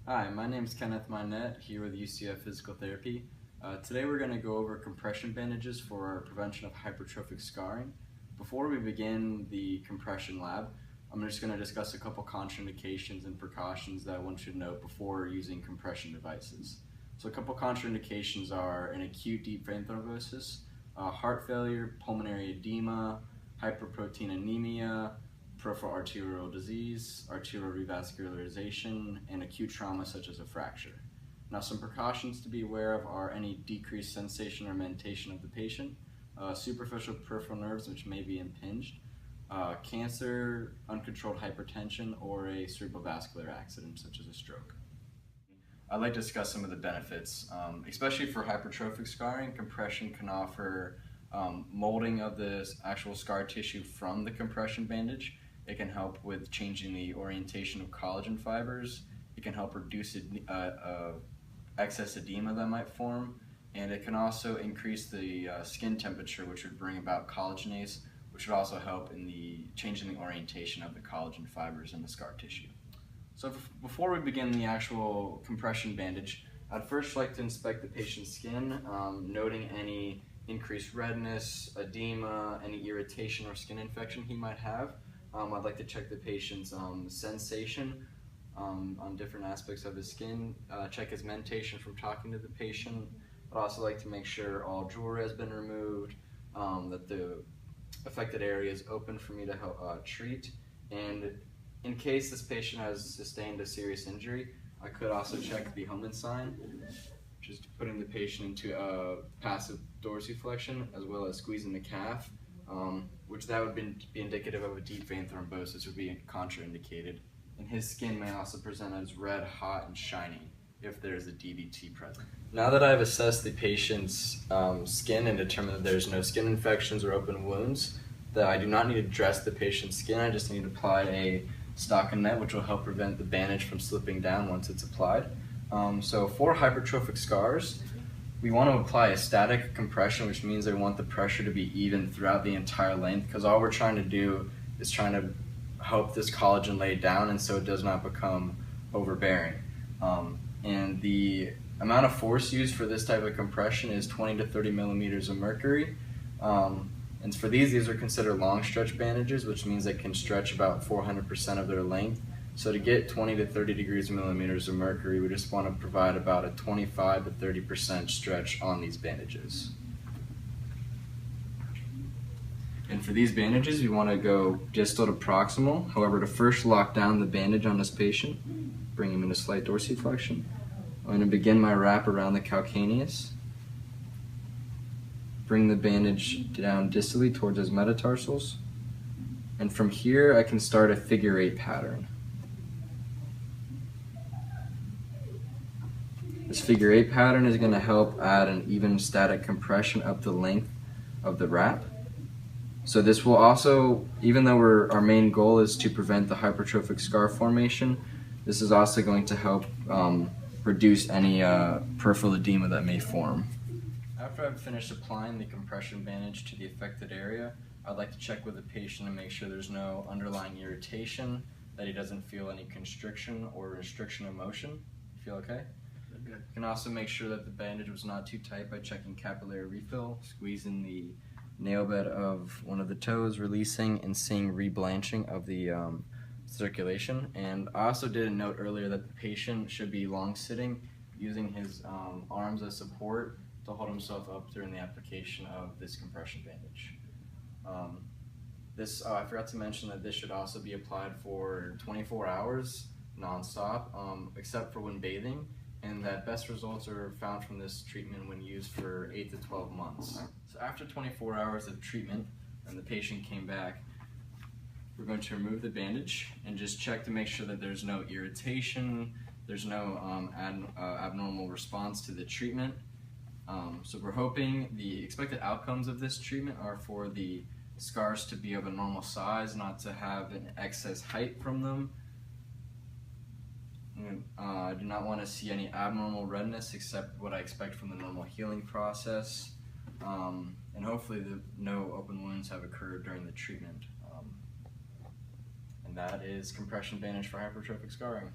Hi, my name is Kenneth Minette, here with UCF Physical Therapy. Today we're going to go over compression bandages for our prevention of hypertrophic scarring. Before we begin the compression lab, I'm just going to discuss a couple contraindications and precautions that one should know before using compression devices. So a couple contraindications are an acute deep vein thrombosis, heart failure, pulmonary edema, hyperproteinemia, peripheral arterial disease, arterial revascularization, and acute trauma such as a fracture. Now, some precautions to be aware of are any decreased sensation or mentation of the patient, superficial peripheral nerves which may be impinged, cancer, uncontrolled hypertension, or a cerebrovascular accident such as a stroke. I'd like to discuss some of the benefits. Especially for hypertrophic scarring, compression can offer molding of the actual scar tissue from the compression bandage. It can help with changing the orientation of collagen fibers. It can help reduce excess edema that might form, and it can also increase the skin temperature, which would bring about collagenase, which would also help in the changing the orientation of the collagen fibers in the scar tissue. So before we begin the actual compression bandage, I'd first like to inspect the patient's skin, noting any increased redness, edema, any irritation or skin infection he might have. I'd like to check the patient's sensation on different aspects of his skin, check his mentation from talking to the patient. I'd also like to make sure all jewelry has been removed, that the affected area is open for me to help treat, and in case this patient has sustained a serious injury, I could also check the Hillman sign, which is putting the patient into a passive dorsiflexion as well as squeezing the calf, which that would be indicative of a deep vein thrombosis, would be contraindicated. And his skin may also present as red, hot, and shiny if there's a DVT present. Now that I've assessed the patient's skin and determined that there's no skin infections or open wounds, that I do not need to dress the patient's skin. I just need to apply a stockinette, which will help prevent the bandage from slipping down once it's applied. So for hypertrophic scars, we want to apply a static compression, which means we want the pressure to be even throughout the entire length, because all we're trying to do is trying to help this collagen lay down and so it does not become overbearing. And the amount of force used for this type of compression is 20 to 30 millimeters of mercury. And for these are considered long stretch bandages, which means they can stretch about 400% of their length. So to get 20 to 30 degrees millimeters of mercury, we just want to provide about a 25 to 30% stretch on these bandages. And for these bandages, we want to go distal to proximal. However, to first lock down the bandage on this patient, bring him into slight dorsiflexion. I'm going to begin my wrap around the calcaneus. Bring the bandage down distally towards his metatarsals. And from here, I can start a figure 8 pattern. This figure 8 pattern is going to help add an even static compression up the length of the wrap. So this will also, even though our main goal is to prevent the hypertrophic scar formation, this is also going to help reduce any peripheral edema that may form. After I've finished applying the compression bandage to the affected area, I'd like to check with the patient and make sure there's no underlying irritation, that he doesn't feel any constriction or restriction of motion. You feel okay? Good. You can also make sure that the bandage was not too tight by checking capillary refill, squeezing the nail bed of one of the toes, releasing, and seeing reblanching of the circulation. And I also did a note earlier that the patient should be long sitting, using his arms as support to hold himself up during the application of this compression bandage. I forgot to mention that this should also be applied for 24 hours non-stop, except for when bathing, and that best results are found from this treatment when used for 8 to 12 months. So after 24 hours of treatment and the patient came back, we're going to remove the bandage and just check to make sure that there's no irritation, there's no abnormal response to the treatment. So we're hoping the expected outcomes of this treatment are for the scars to be of a normal size, not to have an excess height from them. I do not want to see any abnormal redness except what I expect from the normal healing process. And hopefully no open wounds have occurred during the treatment. And that is compression bandage for hypertrophic scarring.